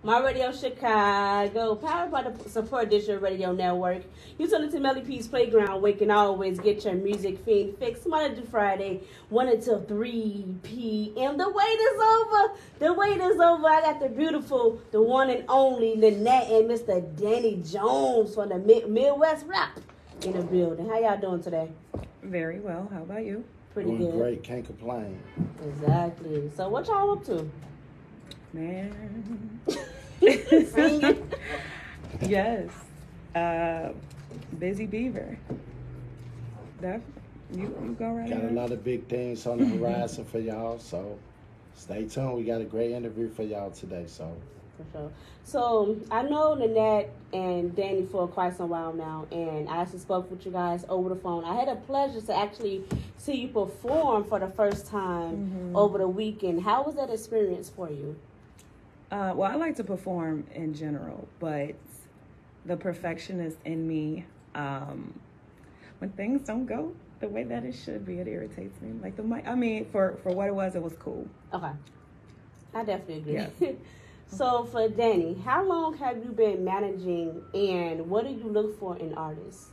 My Radio Chicago, powered by the Support Digital Radio Network. You tune into Meli P's Playground, where you can always get your music fiend fixed Monday through Friday, 1 until 3 p.m. The wait is over. The wait is over. I got the beautiful, the one and only Nanette and Mr. Danny Jones from the Midwest Rap in the building. How y'all doing today? Very well. How about you? Pretty Doing good. Great. Can't complain. Exactly. So what y'all up to? Man. Singing? Yes. Busy Beaver. You go right Got ahead. a lot of big things on the horizon for y'all, so stay tuned. We got a great interview for y'all today, so. For sure. So I know Nanette and Danny for quite some while now, and I actually spoke with you guys over the phone. I had a pleasure to actually see you perform for the first time over the weekend. How was that experience for you? Well, I like to perform in general, but the perfectionist in me, when things don't go the way that it should be, it irritates me. Like the mic, I mean, for what it was cool. Okay. I definitely agree. Yeah. So for Danny, how long have you been managing, and what do you look for in artists?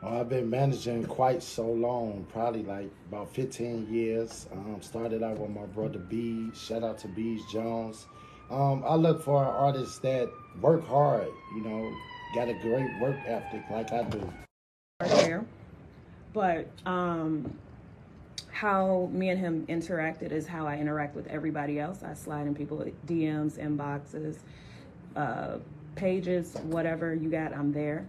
Well, I've been managing quite so long, probably like about 15 years. Started out with my brother B. Shout out to B. Jones. I look for artists that work hard, got a great work ethic like I do. There. But how me and him interacted is how I interact with everybody else. I slide in people DMs, inboxes, pages, whatever you got, I'm there.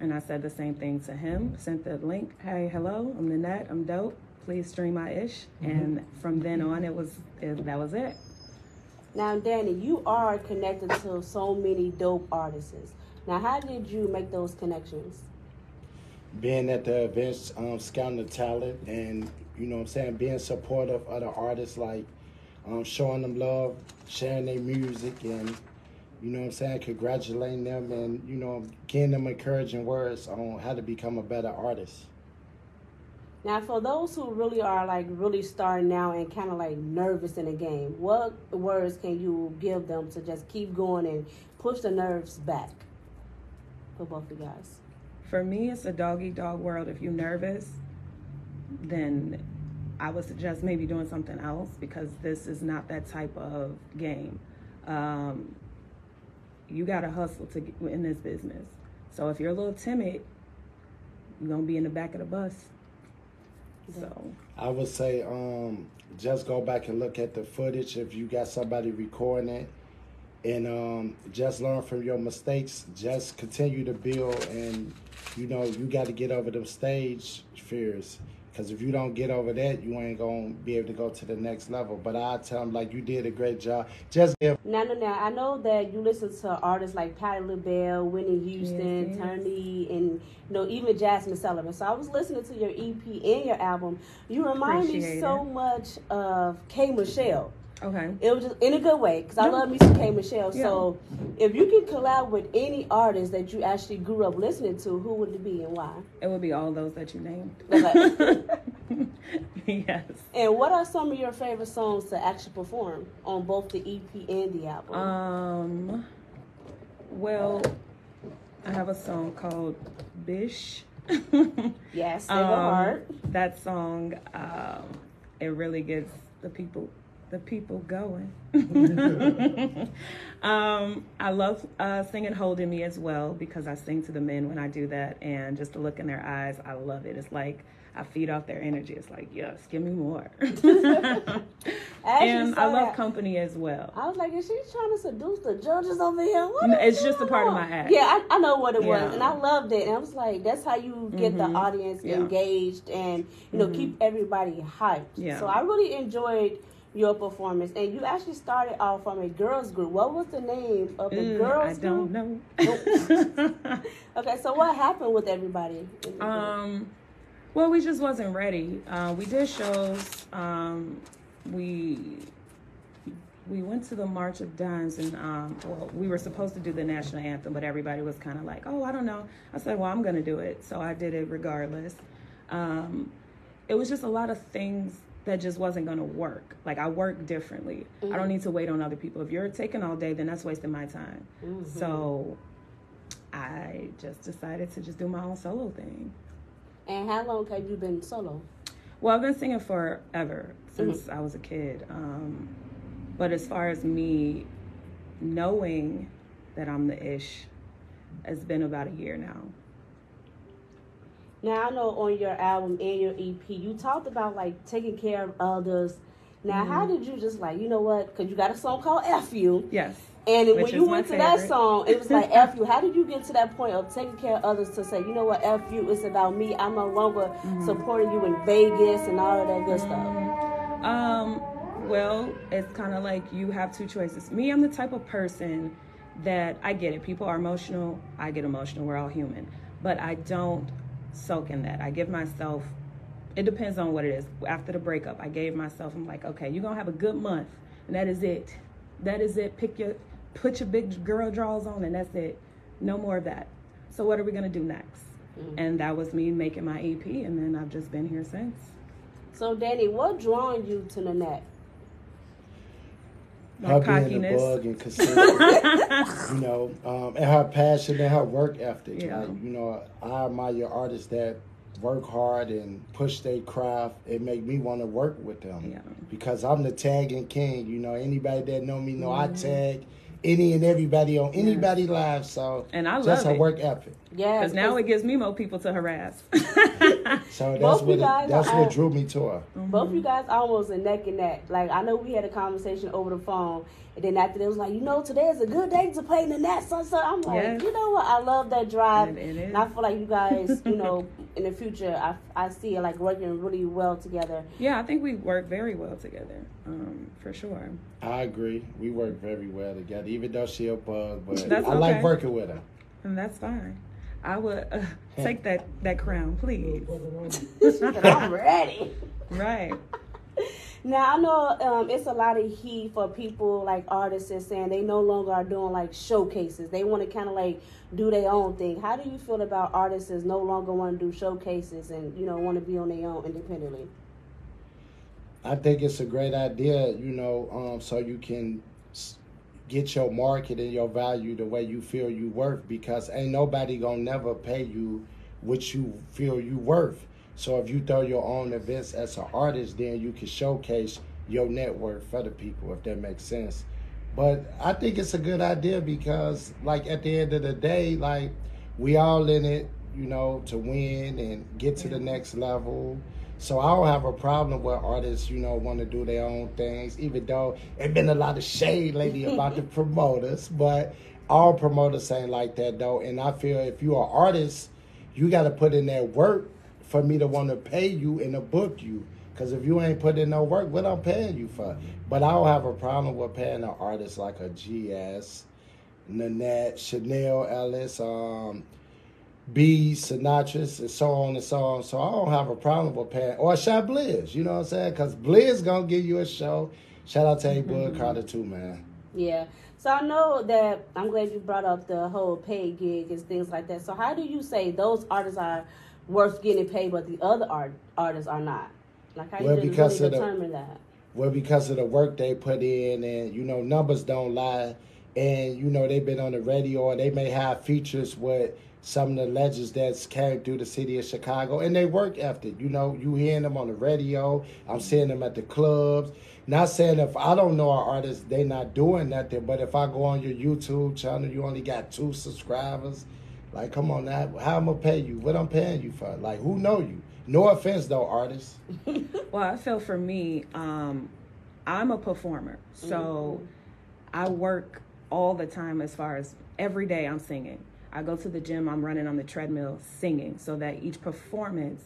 And I said the same thing to him, sent the link, hey, hello, I'm Nanette, I'm dope, please stream my ish. And from then on, that was it. Now, Danny, you are connected to so many dope artists. Now, how did you make those connections? Being at the events, scouting the talent, and being supportive of the artists, like showing them love, sharing their music, and congratulating them, and giving them encouraging words on how to become a better artist. Now, for those who really are really starting now and kind of nervous in the game, what words can you give them to just keep going and push the nerves back for both of you guys? For me, it's a dog-eat-dog world. If you're nervous, then I would suggest maybe doing something else, because this is not that type of game. You got to hustle to get in this business. So if you're a little timid, you're going to be in the back of the bus. So I would say just go back and look at the footage if you got somebody recording it, and just learn from your mistakes. Just continue to build, and you got to get over them stage fears, because if you don't get over that, you ain't gonna be able to go to the next level. But I tell them, you did a great job. Just give. Now, I know that you listen to artists like Patti LaBelle, Whitney Houston, Yes. Turney, and even Jasmine Sullivan. So I was listening to your EP and your album. You remind me so much of K. Michelle. okay. It was just in a good way, because I love me some K. Michelle. Yeah. So if you could collab with any artist that you actually grew up listening to, who would it be and why? It would be all those that you named. Okay. Yes. And what are some of your favorite songs to actually perform on both the EP and the album? Well, I have a song called Bish. Yes, Save a Heart. That song, it really gets the people going. I love singing Holding Me as well, because I sing to the men when I do that, and just the look in their eyes, I love it. It's like I feed off their energy. It's like, yes, give me more. And I love company as well. I was like, is she trying to seduce the judges over here? It's just a part of my act. Yeah, I know what it was, Yeah. and I loved it. And I was like, that's how you get the audience engaged and keep everybody hyped. Yeah. So I really enjoyed your performance, and you actually started off from a girls group. What was the name of the girls group? I don't know. Nope. Okay, so what happened with everybody in the group? Well, we just wasn't ready. We did shows. We went to the March of Dimes, and we were supposed to do the national anthem, but everybody was kind of like, oh, I don't know. I said, well, I'm going to do it. So I did it regardless. It was just a lot of things that just wasn't going to work. Like, I work differently. I don't need to wait on other people. If you're taking all day, then that's wasting my time. So I just decided to just do my own solo thing. And how long have you been solo? Well, I've been singing forever, since I was a kid. But as far as me knowing that I'm the ish, it's been about a year now. Now, I know on your album and your EP, you talked about, like, taking care of others. Now, how did you just, like, you know what, because you got a song called F You. Yes. And when you went to that song, it was like, F you. How did you get to that point of taking care of others to say, you know what, F you, it's about me. I'm no longer supporting you in Vegas and all of that good stuff. Well, it's kind of like you have two choices. Me, I'm the type of person that, I get it. People are emotional. I get emotional. We're all human. But I don't soak in that. I give myself, it depends on what it is. After the breakup, I gave myself, I'm like, okay, you're going to have a good month. And that is it. That is it. Put your big girl draws on, and that's it. No more of that. So what are we going to do next? And that was me making my EP, and then I've just been here since. So, Danny, what drawing you to Nanette? Her being a bug and consistent, you know, and her passion and her work ethic. Yeah. Like, you know, I admire artists that work hard and push their craft. It make me want to work with them. Yeah. Because I'm the tagging king. You know, anybody that know me know I tag any and everybody on anybody's live. So and I just love her work ethic. Yeah, because now it gives me more people to harass. So that's what drew me to her. Both you guys almost a neck and neck. Like, I know we had a conversation over the phone, and then after that, it was like, you know, today is a good day to play Nanette. So I'm like, you know what? I love that drive. And I feel like you guys, you know, in the future, I see it like working really well together. Yeah, I think we work very well together, for sure. I agree. We work very well together, even though she a bug, but That's I like working with her. And that's fine. I would take that crown, please. I'm ready. Right. Now, I know it's a lot of heat for people, like artists, is saying they no longer are doing, like, showcases. They want to kind of, like, do their own thing. How do you feel about artists that no longer want to do showcases and, you know, want to be on their own independently? I think it's a great idea, you know, so you can get your market and your value the way you feel you worth, because ain't nobody gonna never pay you what you feel you worth. So if you throw your own events as an artist, then you can showcase your network for the people, if that makes sense. But I think it's a good idea because, like, at the end of the day, like, we all in it, you know, to win and get to the next level. So I don't have a problem with artists, you know, want to do their own things, even though it's been a lot of shade lately about the promoters. But all promoters ain't like that, though. And I feel if you're an artist, you got to put in that work for me to want to pay you and to book you. Because if you ain't put in no work, what I'm paying you for? But I don't have a problem with paying an artist like a GS, Nanette, Chanel Ellis, B, Sinatra's, and so on and so on. So I don't have a problem with paying. Or Shot Blizz, you know what I'm saying? Because Blizz going to give you a show. Shout out to A-Bud Carter too, man. Yeah. So I know that, I'm glad you brought up the whole paid gig and things like that. So how do you say those artists are worth getting paid, but the other artists are not? Like, how do you really determine that? Well, because of the work they put in, and, you know, numbers don't lie. And, you know, they've been on the radio, or they may have features with some of the legends that's came through the city of Chicago, and they work ethic. You know, you hearing them on the radio. I'm seeing them at the clubs. Not saying if I don't know an artist, they not doing nothing, but if I go on your YouTube channel, you only got 2 subscribers. Like, come on now, how I'm going to pay you? What I'm paying you for? Like, who know you? No offense, though, artists. Well, I feel for me, I'm a performer. So I work all the time as far as every day I'm singing. I go to the gym, I'm running on the treadmill singing so that each performance,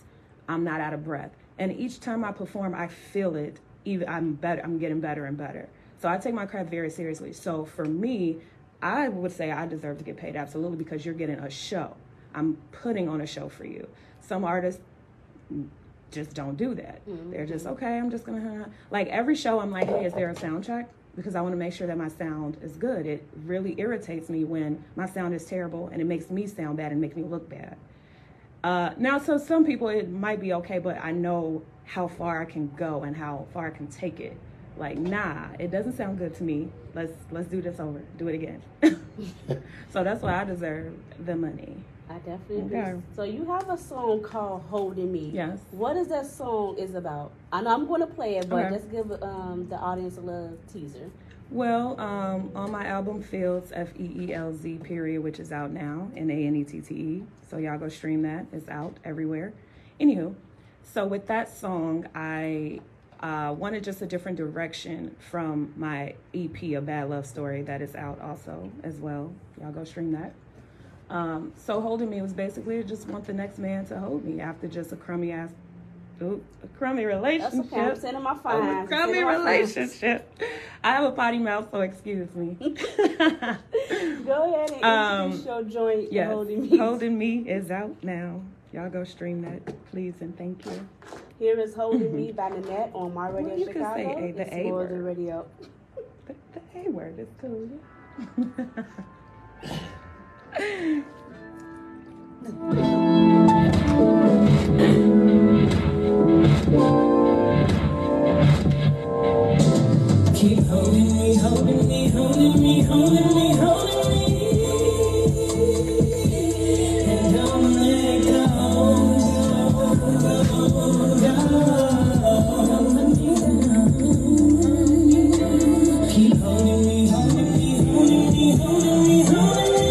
I'm not out of breath. And each time I perform, I feel it. I'm getting better and better. So I take my craft very seriously. So for me, I would say I deserve to get paid, absolutely, because you're getting a show. I'm putting on a show for you. Some artists just don't do that. They're just, okay, I'm just gonna, like every show I'm like, hey, is there a sound check? Because I want to make sure that my sound is good. It really irritates me when my sound is terrible and it makes me sound bad and makes me look bad. Now, so some people it might be okay, but I know how far I can go and how far I can take it. Like, nah, it doesn't sound good to me. Let's do this over. Do it again. So that's why I deserve the money. I definitely agree. Okay. So you have a song called "Holding Me." Yes. What is that song is about? I know I'm going to play it, but Okay. let's give the audience a little teaser. Well, on my album Fields, Feelz period, which is out now, Nanette. So y'all go stream that. It's out everywhere. Anywho, so with that song, I wanted just a different direction from my EP, A Bad Love Story, that is out also as well. Y'all go stream that. So Holding Me was basically I just want the next man to hold me after just a crummy relationship. That's okay. I'm sending my fines. Crummy relationship. I have a potty mouth, so excuse me. Go ahead and introduce your joint. Yes. Holding Me. Holding Me is out now. Y'all go stream that, please, and thank you. Here is Holding Me by Nanette on My Radio You Chicago. can say the A Explore the word. radio. The A word is cool. Keep holding me, holding me, holding me, holding me, holding me. And don't let go. Don't let me down. Keep holding me, holding me, holding me, holding me, holding me.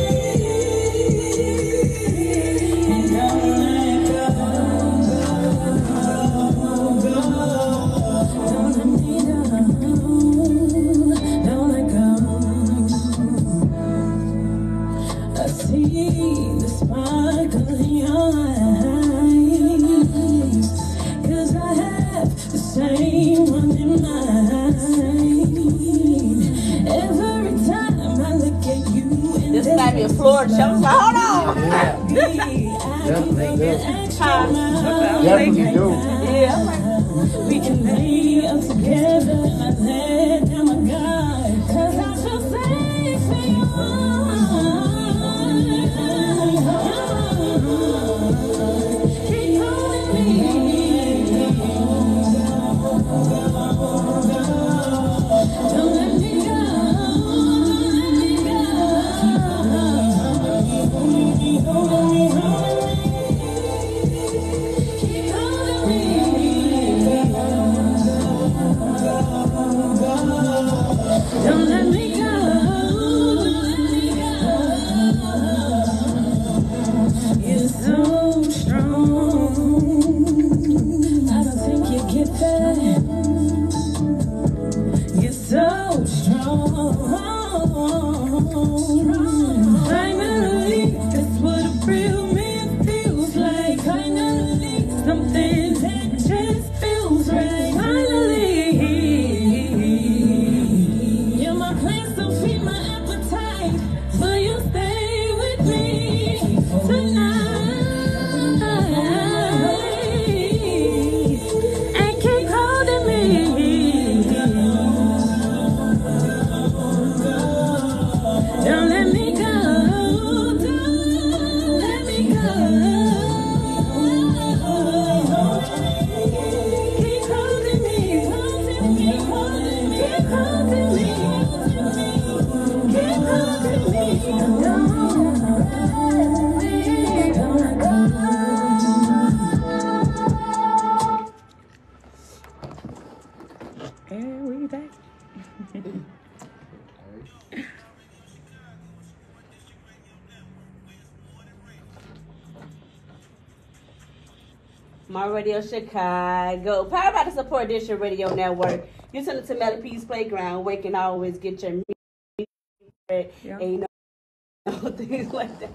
And don't let go. Don't let me down. Don't let go. I see the sparkle in your eyes, 'cause I have the same one in mine. Every time I look at you, and This might be a floor show. So hold on. Definitely do. Yeah. We can lay up together and I let down my guard, 'cause I feel safe in your arms. Keep holding me. Don't let me go. Don't let me go. Holding me, holding me, holding me. Keep holding me. Don't let me go. Don't let me go. You're so strong. I don't think you get that. You're so strong. Finally, that's what a real man feels like. Finally, something that just feels right. Finally, you're my plan, so feed my appetite. Will you stay with me tonight? And keep holding me. Don't let me go. Don't let me go. Keep holding me. Holding me. Holding me. Keep holding me. Keep holding me. Don't let me. Don't let go. And we back. My Radio Chicago. Powered by the Support Dish Radio Network. You're listening to Meli P's Playground. Where you can always get your music. Yeah. And you know, things like that.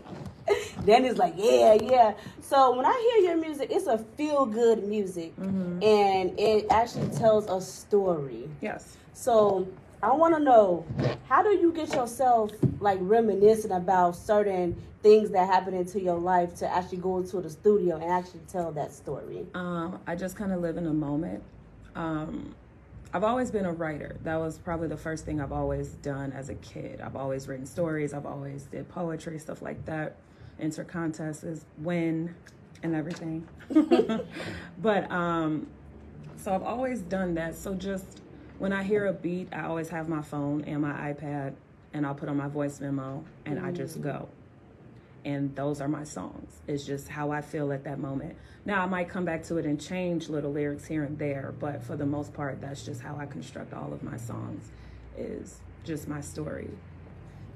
Danny's like, yeah. So when I hear your music, it's a feel-good music. And it actually tells a story. Yes. So I want to know, how do you get yourself like reminiscing about certain things that happen into your life to actually go into the studio and actually tell that story? I just kind of live in the moment. I've always been a writer. That was probably the first thing I've always done as a kid. I've always written stories. I've always did poetry, stuff like that. Enter contests, win, and everything. But So I've always done that. So just when I hear a beat, I always have my phone and my iPad, and I'll put on my voice memo, and I just go. And those are my songs. It's just how I feel at that moment. Now, I might come back to it and change little lyrics here and there, but for the most part, that's just how I construct all of my songs, is just my story.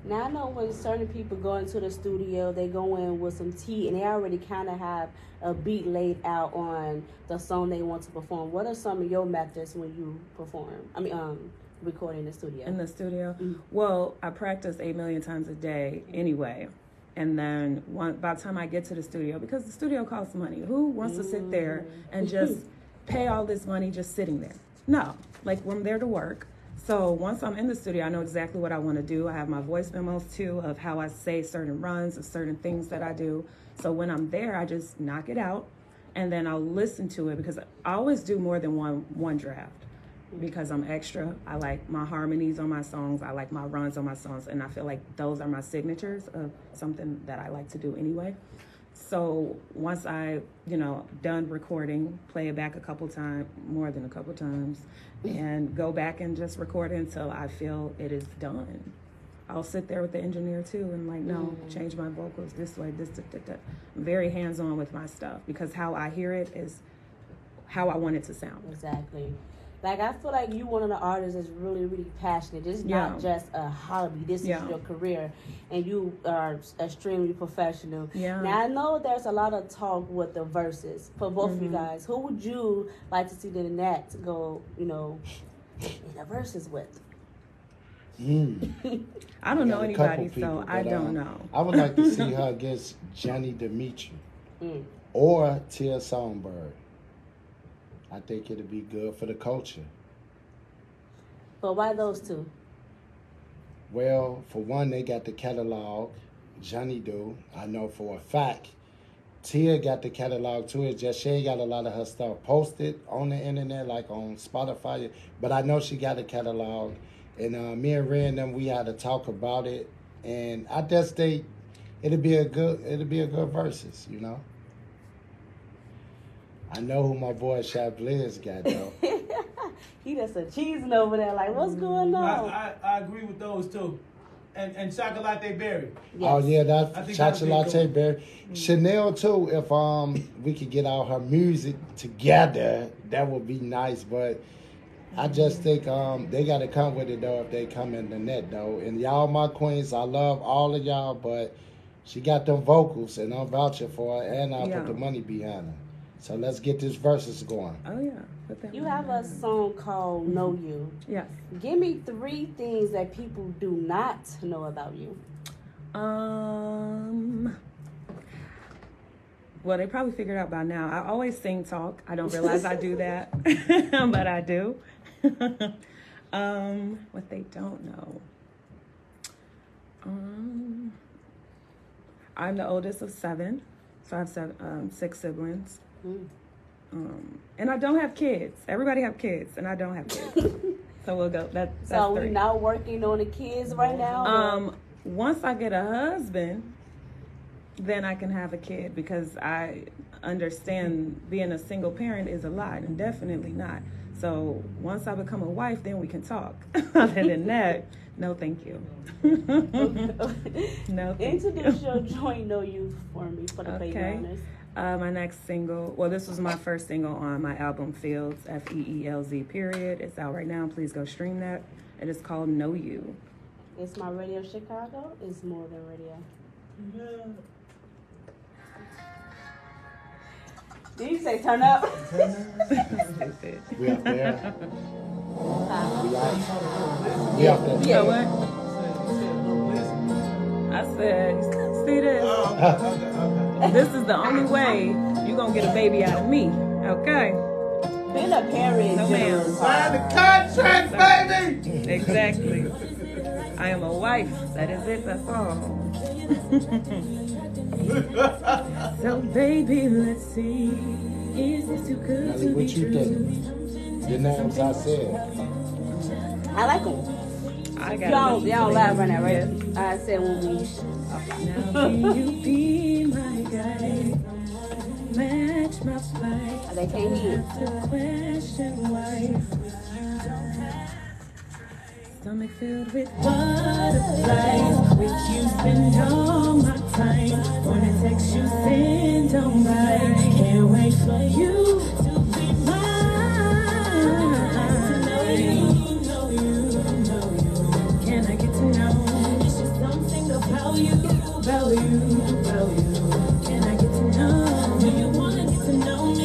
Now, I know when certain people go into the studio, they go in with some tea, and they already kind of have a beat laid out on the song they want to perform. What are some of your methods when you perform? Record in the studio. In the studio? Mm-hmm. Well, I practice 8 million times a day anyway. And then by the time I get to the studio, because the studio costs money, who wants to sit there and just pay all this money just sitting there? No, like I'm there to work. So once I'm in the studio, I know exactly what I want to do. I have my voice memos too of how I say certain runs of certain things that I do. So when I'm there, I just knock it out, and then I'll listen to it, because I always do more than one draft. Because I'm extra. I like my harmonies on my songs. I like my runs on my songs. And I feel like those are my signatures of something that I like to do anyway. So once I, done recording, play it back a couple times, more than a couple times, and go back and just record it until I feel it is done. I'll sit there with the engineer too and no, change my vocals this way, this. I'm very hands-on with my stuff, because how I hear it is how I want it to sound. Exactly. Like, I feel like you one of the artists that's really, really passionate. This is not just a hobby. This is your career, and you are extremely professional. Yeah. Now, I know there's a lot of talk with the verses for both of you guys. Who would you like to see the Nanette go, in the verses with? I don't know anybody, people, so I don't know. I would like to see her against Johnny Dimitri or Tia Songbird. I think it'd be good for the culture. But why those two? Well, for one, they got the catalog. Johnny do. I know for a fact. Tia got the catalog too. It's just she ain't got a lot of her stuff posted on the internet, like on Spotify. But I know she got a catalog. And me and Ray and them, we had to talk about it. And I just think it'll be a good versus, I know who my boy Chablis got, though. He just a cheesing over there, like, what's going on? I agree with those, too. And Chocolate Berry. Yes. Oh, yeah, that's Chocolate Berry. Chanel, too, if we could get all her music together, that would be nice. But I just think they got to come with it, though, if they come in the net, though. And y'all, my queens, I love all of y'all, but she got them vocals, and I'm vouching for her, and I put the money behind her. So let's get this verses going. Oh, yeah. You have a song called Know You. Yes. Give me 3 things that people do not know about you. Well, they probably figured out by now. I always sing talk. I don't realize I do that, but I do. What they don't know. I'm the oldest of 7, so I have 6 siblings. And I don't have kids. Everybody have kids, and I don't have kids. So we'll go. That's so 3. We're not working on the kids right now? Once I get a husband, then I can have a kid, because I understand being a single parent is a lot, and definitely not. So once I become a wife, then we can talk. Other than that, no thank you. No thank you. Introduce your joint Know You for me, for the playgrounders. My next single, well, this was my first single on my album Fields, Feelz, period. It's out right now. Please go stream that. It is called Know You. It's my Radio Chicago. It's more than radio. Yeah. Did you say turn up? We up there. We up there. You know what? I said, see this? This is the only way you're going to get a baby out of me, okay? Being a parent. No, ma'am. Sign the contract, baby! Exactly. I am a wife. That is it. That's all. So, baby, let's see. Is this too good Meli, to what be you true? think? The names I said. I like them. Y'all laugh right now, right? I said when we. Now can you be my guide? match my flight. They can't hear. To question why. Stomach filled with butterflies. With you spend all my time. Wanna text you, send on by. Can't wait for you to be mine. Know you. Can I get to know? It's just something about you. Can I get to know? Do you wanna get to know me?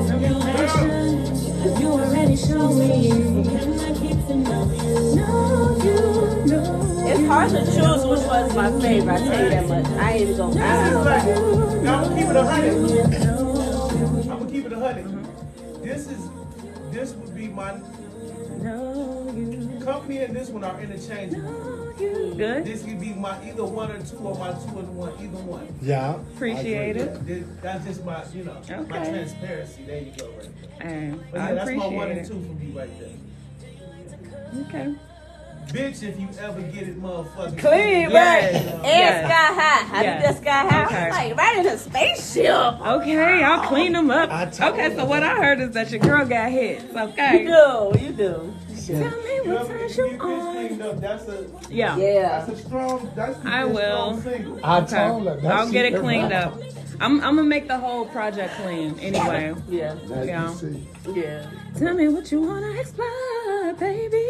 From your actions, you already show me. Can I get to know you? It's hard to choose which one's my favorite. I tell you that much. I ain't even gonna. I'm gonna keep it 100. I'm gonna keep it 100. This would be my company, and this one are interchangeable. Good. This could be my either one or two, or my two and one, either one. Yeah. Appreciate it. That's just my, my Okay. transparency. There you go, right there. And But I yeah, that's my appreciate one and it. two for me right there. Okay. Bitch, if you ever get it, motherfucker. Clean, Yes. right? And Yes. sky high. I Yes. think that's sky high. Okay. Like right in a spaceship. Okay, I'll clean them up. I told Okay, so her. what I heard is that your girl got hits. You Okay. do. You do. Tell me You what ever turns get you this on. cleaned up, that's Yeah. Yeah. a strong, that's I a will. strong single. I Okay. told her. I'll get it cleaned up. I'm gonna make the whole project clean anyway. Yeah. Yeah. Yeah. Tell me what you wanna explore, baby.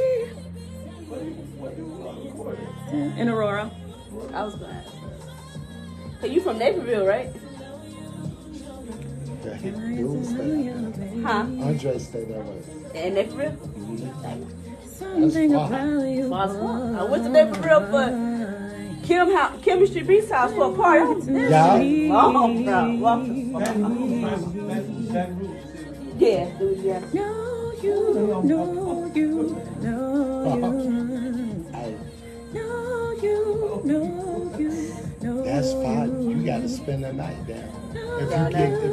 In Aurora. I was gonna ask. Hey, you from Naperville, right? Huh? Andre stayed that way. In Naperville? Something That's about you. I went to Naperville for Kim Street Beach House for a party. I was there. Yeah. Long, bro. That roof. Yeah, dude, yeah. No, you, no, you, no, you. Hey, No, you, no, you, no. that's fine. You got to spend the night down. If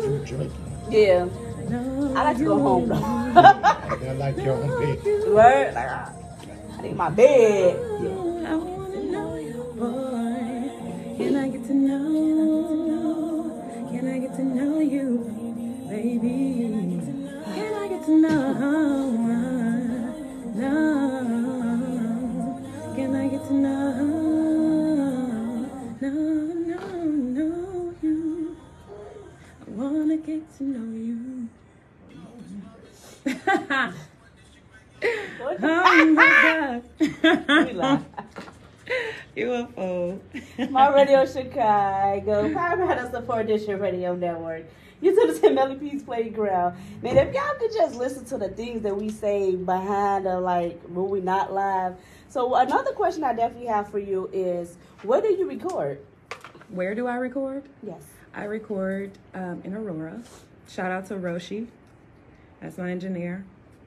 you drinking. Yeah. No, I like to go home though. They're like your own bed. Word? Like, I need my bed. I wanna know you, boy. Can I get to know? Can I get to know you, baby? Can I get to know? No. Can I get to know? No, you. I wanna get to know you. What? Oh my God. We lie. You a fool. My Radio Chicago, Power Support District Radio Network. You to the Meli P's Playground. Man, if y'all could just listen to the things that we say behind the, like, when we not live. So another question I definitely have for you is, where do you record? Where do I record? Yes. I record in Aurora. Shout out to Roshi. That's my engineer.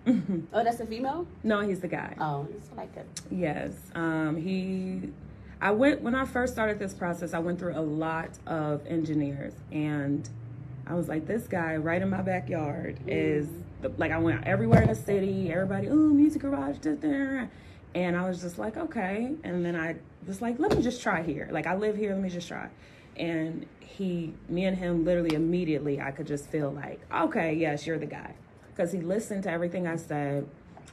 Oh, that's a female? No, he's the guy. Oh, it's like a... Yes. When I first started this process, I went through a lot of engineers, and I was like, this guy right in my backyard is, I went everywhere in the city, everybody, ooh, music garage, and I was just like, okay. And then I was like, let me just try here. Like, I live here, let me just try. And me and him literally immediately, I could just feel like, okay, yes, you're the guy. Because he listened to everything I said.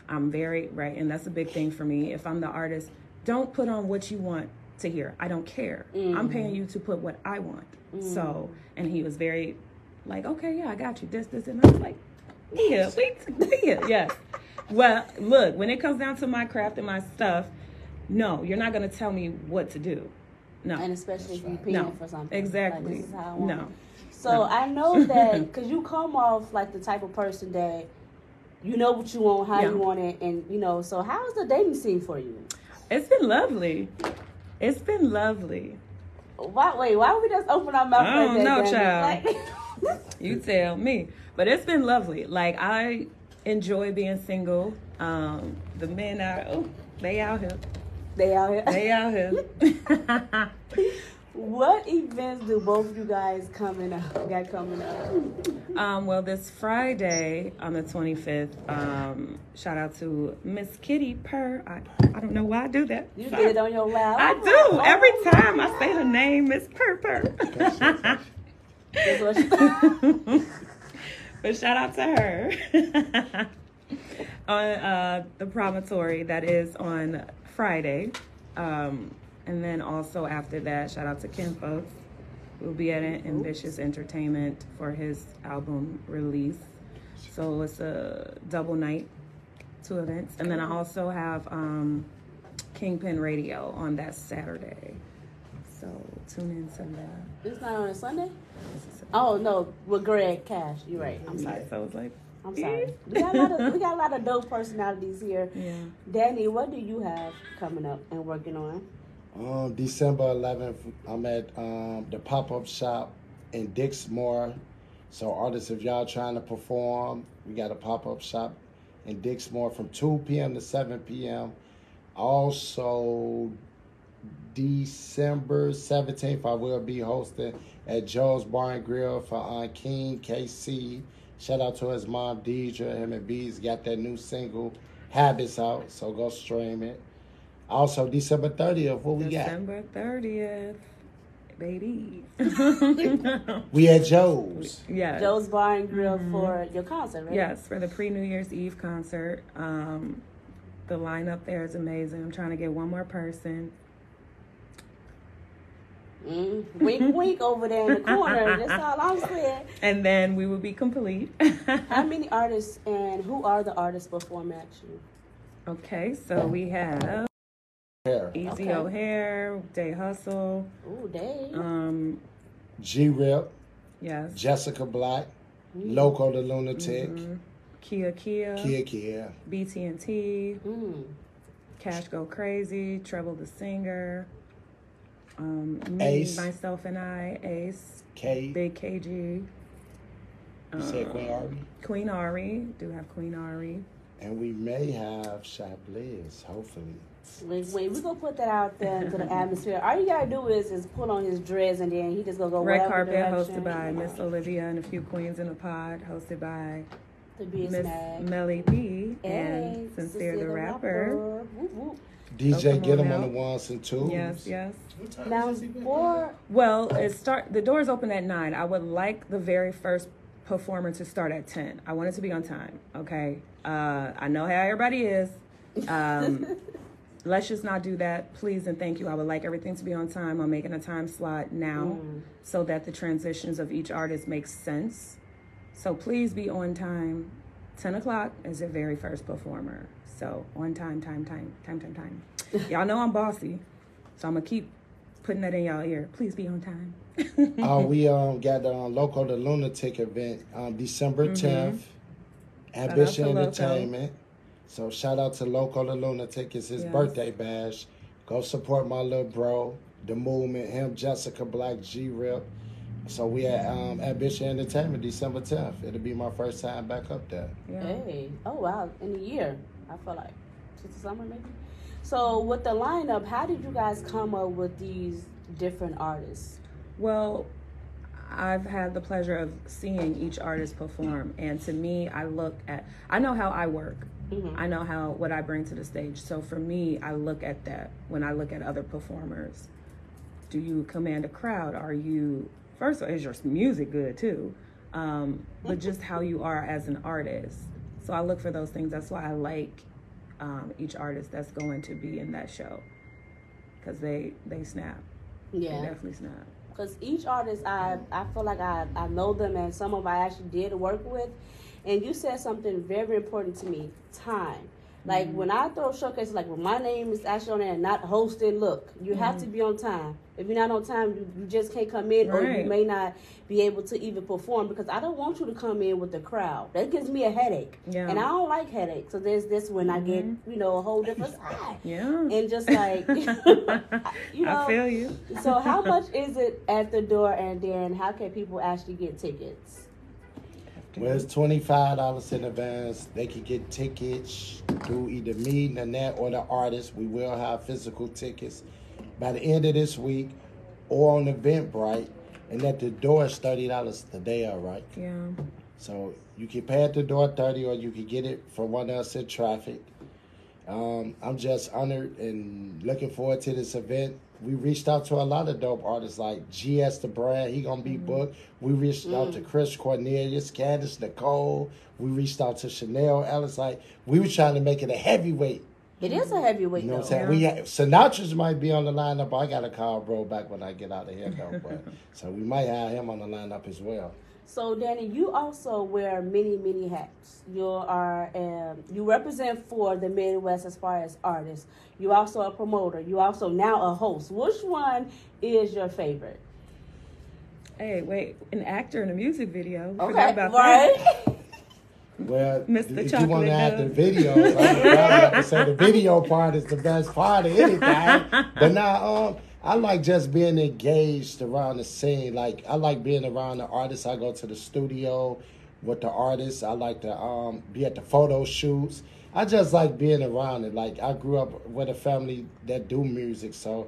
I'm very, right, and that's a big thing for me. If I'm the artist, don't put on what you want to hear. I don't care. I'm paying you to put what I want. So, and he was very like, okay, yeah, I got you. This, and I was like, yeah, yes. Well, look, when it comes down to my craft and my stuff, no, you're not going to tell me what to do. No. And especially if you're paying for something. Exactly. Like, this is how I want No. it. So I know that because you come off like the type of person that you know what you want, how you want it, and so how is the dating scene for you? It's been lovely. It's been lovely. Why would we just open our mouth I don't know, like that? child. Like, You tell me. But it's been lovely. Like, I enjoy being single. The men are, they out here. they out here. They out here. What events do both of you guys got coming up? Well, this Friday on the 25th, shout out to Miss Kitty Purr. I don't know why I do that. You did it on your lap. I do. Every time I say her name, Miss Purr Purr. That's what she But shout out to her. On the promontory, that is on Friday. And then also after that, shout out to Ken Folks. We'll be at Ambitious Entertainment for his album release. So it's a double night, 2 events. And then I also have Kingpin Radio on that Saturday. So tune in to that. It's not on a Sunday? Oh, no, with Greg Cash. You're right. I'm sorry. So it's like, I'm sorry. We got a lot of dope personalities here. yeah. Danny, what do you have coming up and working on? December 11th, I'm at the pop-up shop in Dixmoor. So artists, if y'all trying to perform, we got a pop-up shop in Dixmoor from 2 p.m. to 7 p.m. Also, December 17th, I will be hosting at Joe's Bar and Grill for King KC. Shout out to his mom, Deidre. Him and Bees got that new single, Habits, out, so go stream it. Also, December 30th, what we got? December 30th, baby. We at Joe's. Yeah. Joe's Bar and Grill for your concert, right? Yes, for the pre-New Year's Eve concert. The lineup there is amazing. I'm trying to get one more person. Wink, wink over there in the corner. That's all I'm saying. And then we will be complete. How many artists and who are the artists performing at you? Okay, so we have Hair. Easy Okay. O'Hare, Day Hustle. Ooh, Dave. G-Rip, Yes. Jessica Black, Loco the Lunatic, Kia, Kia, BT&T, Mm. Cash Go Crazy, Treble the Singer, me, Ace. Myself and I, Ace, K. Big KG. You said Queen Ari? Queen Ari, do have Queen Ari. And we may have Shot Bliss, hopefully. Wait, we're gonna put that out there into the atmosphere. All you gotta do is pull on his dreads and then he just gonna go Red whatever Carpet direction. hosted by Miss Olivia and a few queens in the pod, hosted by The Biz Miss Mag. Meli P Hey, and Sincere the Rapper. Whoop, whoop. DJ, come get on him on out. the ones and twos. Yes, yes. What time Now, is this event? for Well, the doors open at 9. I would like the very first performer to start at 10. I want it to be on time, okay? I know how everybody is. Let's just not do that, please and thank you. I would like everything to be on time. I'm making a time slot now so that the transitions of each artist makes sense. So please be on time. 10 o'clock is your very first performer. So on time. Y'all know I'm bossy, so I'm gonna keep putting that in y'all ear. Please be on time. We got the Loco the Lunatic event December 10th. Ambition to Loco. Entertainment. So shout out to Loco the Lunatic. It's his birthday bash. Go support my little bro, the movement, him, Jessica Black, G-Rip. So we at Ambition Entertainment December 10th. It'll be my first time back up there. Yeah. hey, oh wow, in a year, I feel like since the summer maybe. So with the lineup, how did you guys come up with these different artists? Well, I've had the pleasure of seeing each artist perform, and to me, I know how I work. I know what I bring to the stage. So for me, I look at that when I look at other performers. Do you command a crowd? First of all, is your music good too? But just how you are as an artist. So I look for those things. That's why I like each artist that's going to be in that show, because they snap. Yeah. They definitely snap. Because each artist, I feel like I know them, and some of I actually did work with. And you said something very important to me, time. Like when I throw showcases, like when my name is actually on there and not hosted, look, you have to be on time. If you're not on time, you just can't come in, or you Right. may not be able to even perform, because I don't want you to come in with the crowd. That gives me a headache. Yeah. And I don't like headaches. So there's this when I get, a whole different side. Yeah. And just like, I feel you. So how much is it at the door, and then how can people actually get tickets? Well, it's $25 in advance. They can get tickets through either me, Nanette, or the artist. We will have physical tickets by the end of this week. or on Eventbrite, and at the door it's $30 the day of, right? Yeah. So you can pay at the door $30, or you can get it from one of us in traffic. I'm just honored and looking forward to this event. We reached out to a lot of dope artists like GS the Brand. He gonna be booked. We reached out to Chris Cornelius, Candace Nicole. We reached out to Chanel Ellis. Like, we were trying to make it a heavyweight. It is a heavyweight, You know though. what I'm saying? Yeah. We Sinatra's might be on the lineup. I got to call bro back when I get out of here, though. But so we might have him on the lineup as well. So, Danny, you also wear many, many hats. You represent for the Midwest as far as artists. You also a promoter. You also now a host. Which one is your favorite? Hey, wait, an actor in a music video. Okay, Forgot about right? that. Well, Mr. if you want Chocolate to add the Dove. video, I have to say the video part is the best part of anything. But now, I like just being engaged around the scene. Like, I like being around the artists. I go to the studio with the artists. I like to be at the photo shoots. I just like being around it. Like, I grew up with a family that do music, so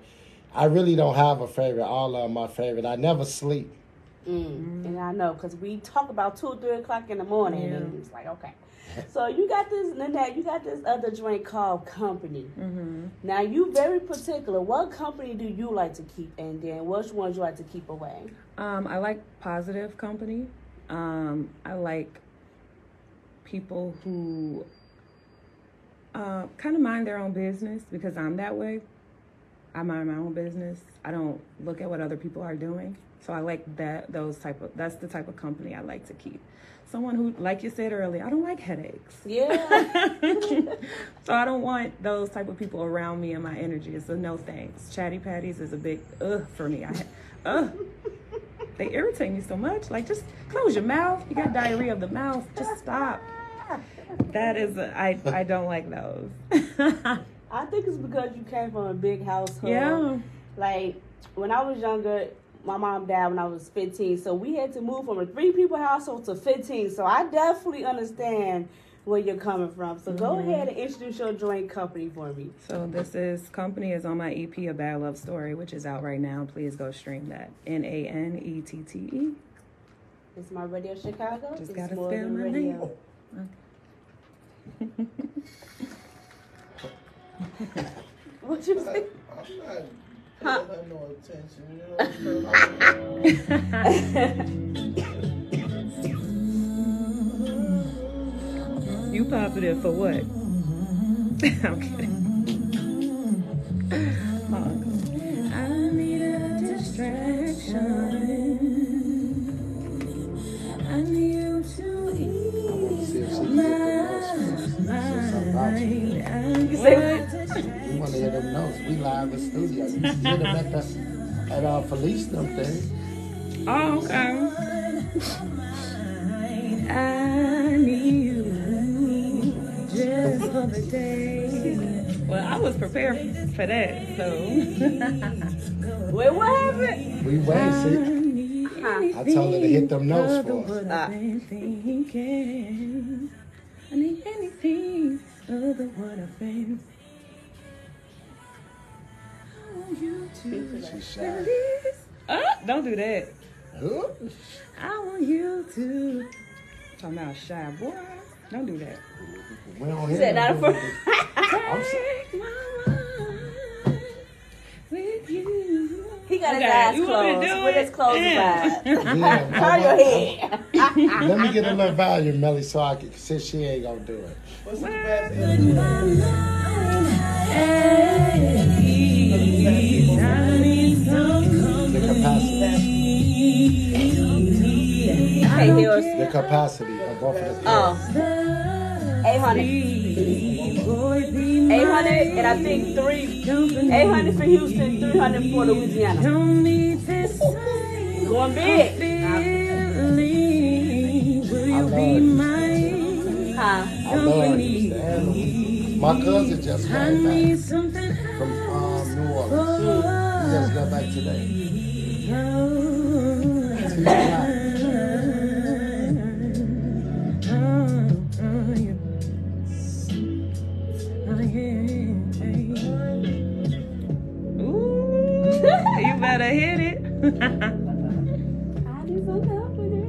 I really don't have a favorite. All of my favorite. I never sleep. And I know, because we talk about 2 or 3 o'clock in the morning, and it's like, okay. So you got this, Nanette, you got this other drink called Company. Now, you very particular. What company do you like to keep, and then which ones you like to keep away? I like positive company. I like people who kind of mind their own business, because I'm that way. I mind my own business. I don't look at what other people are doing. So I like that's the type of company I like to keep. Someone who, like you said earlier, I don't like headaches. Yeah. So I don't want those type of people around me and my energy. It's a no thanks. Chatty patties is a big for me. They irritate me so much. Like, just close your mouth. You got diarrhea of the mouth. Just stop. That is, I don't like those. I think it's because you came from a big household. Yeah. Like, when I was younger, my mom died when I was 15, so we had to move from a 3-people household to 15. So I definitely understand where you're coming from. So go ahead and introduce your joint company for me. So Company is on my EP, A Bad Love Story, which is out right now. Please go stream that. Nanette. It's my Radio Chicago. Just It's gotta more spell than my radio. name. What you say? I'm not paying her no attention. You positive for what? I'm kidding. I need a distraction. I need you to ease my mind. You say what? We want to hear them notes. We live in studio. You can hear them at Felice them thing. Oh, okay. I need you just for the day. Well, I was prepared for that, so. Wait, what happened? We wait, see. I told her to hit them notes for us. I need anything other what I've been. I want you to She's shy. release. Don't do that. Huh? I want you to. Talking about shy boy. Don't do that. We don't hear Said them not do for. it. I'm sorry. Take my mind with you. He got his Okay, eyes you want me to closed. do With it? his closed Yeah. eyes. Yeah, Turn your head. Let me get a little volume, Meli, so I can, since she ain't gonna do it. What's the best? The capacity. Hey, here's The capacity of both of the 800. 800, and I think 800 for Houston, 300 for Louisiana. Going big. Huh? I love it. My cousin just came back from New Orleans. He just got back today. Ooh, you better hit it. need some help with it.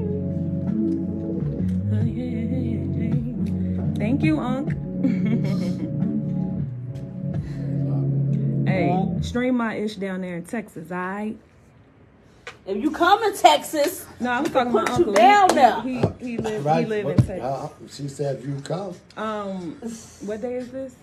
Thank you, Unc. Hey, stream my ish down there in Texas, alright? If you come to Texas, No, I'm talking about put you Uncle. down there. He live Right, in but, Texas. she said if you come. What day is this?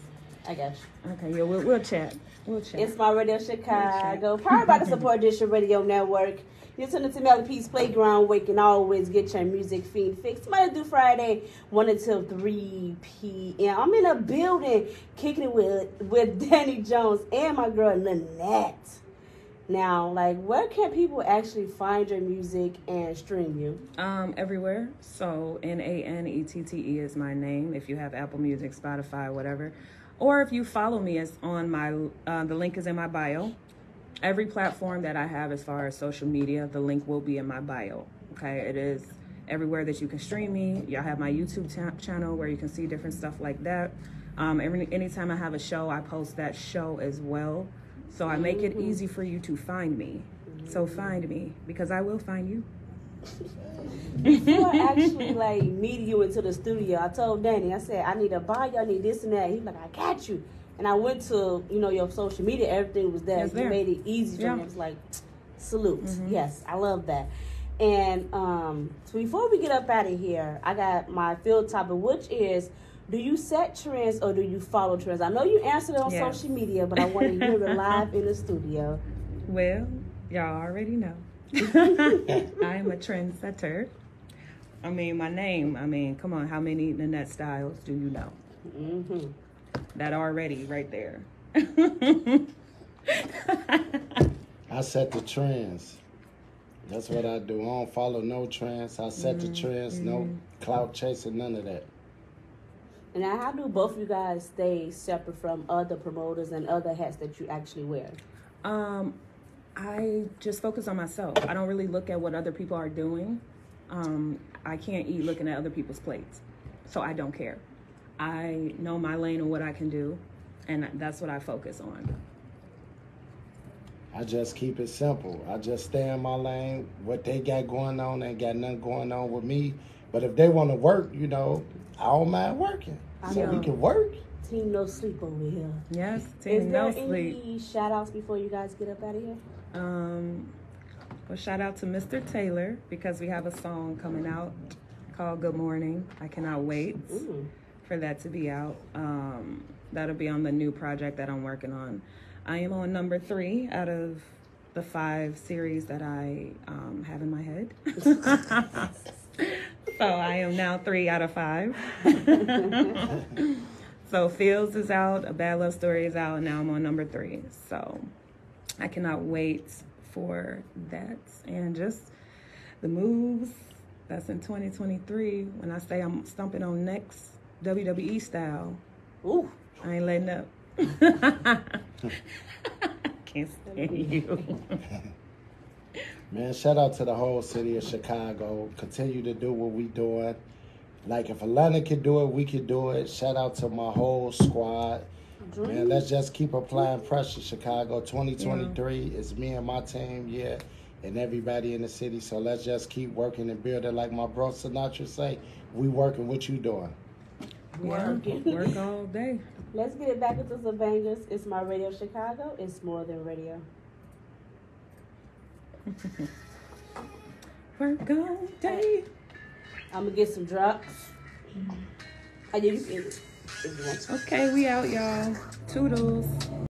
I got you. Okay, yeah, we'll chat. We'll chat. It's my Radio Chicago, powered by the Support Dish Radio Network. You're tuning to Meli P's Playground, where you can always get your music fiend fixed. Monday through Friday, 1 until 3 p.m. I'm in a building kicking it with Danny Jones and my girl Nanette. Now, like, where can people actually find your music and stream you? Everywhere. So Nanette is my name. If you have Apple Music, Spotify, whatever, or if you follow me, it's on my the link is in my bio. Every platform that I have as far as social media, the link will be in my bio. Okay, it is everywhere that you can stream me. Y'all have my YouTube channel where you can see different stuff like that. Anytime I have a show, I post that show as well. So I make it easy for you to find me. So find me, because I will find you. Before I actually like meeting you into the studio, I told Danny, I said, I need a bio, I need this and that. He's like, I got you. And I went to, your social media, everything was there. You made it easy for me. It was like, salute. Yes, I love that. And so before we get up out of here, I got my field topic, which is, do you set trends or do you follow trends? I know you answered it on social media, but I want to hear it live in the studio. Well, y'all already know. I am a trendsetter. I mean, my name, come on, how many Nanette styles do you know? That already right there. I set the trends. That's what I do. I don't follow no trends. I set the trends, no clout chasing, none of that. And now, how do both of you guys stay separate from other promoters and other hats that you actually wear? I just focus on myself. I don't really look at what other people are doing. I can't eat looking at other people's plates. So I don't care. I know my lane and what I can do, and that's what I focus on. I just keep it simple. I just stay in my lane. What they got going on ain't got nothing going on with me. But if they want to work, I don't mind working. So we can work. Team No Sleep over here. Yes, Team No Sleep. Is there any shout-outs before you guys get up out of here? Well, shout out to Mr. Taylor, because we have a song coming out called Good Morning. I cannot wait for that to be out. That'll be on the new project that I'm working on. I am on number 3 out of the 5 series that I have in my head. So I am now 3 out of 5. So Fields is out, A Bad Love Story is out, and now I'm on number 3. So I cannot wait for that. And just the moves, that's in 2023. When I say I'm stomping on necks, WWE style. Ooh. I ain't letting up. Can't stand you. Man, shout out to the whole city of Chicago. Continue to do what we doing. Like, if Atlanta could do it, we could do it. Shout out to my whole squad. Man, let's just keep applying pressure, Chicago. 2023 is me and my team, and everybody in the city. So let's just keep working and building. Like my bro Sinatra say, we working. What you doing? Work all day. Let's get it back into some bangers. It's my Radio Chicago. It's more than radio. Work all day. I'm going to get some drops. I give you if you want to. Okay, we out, y'all. Toodles.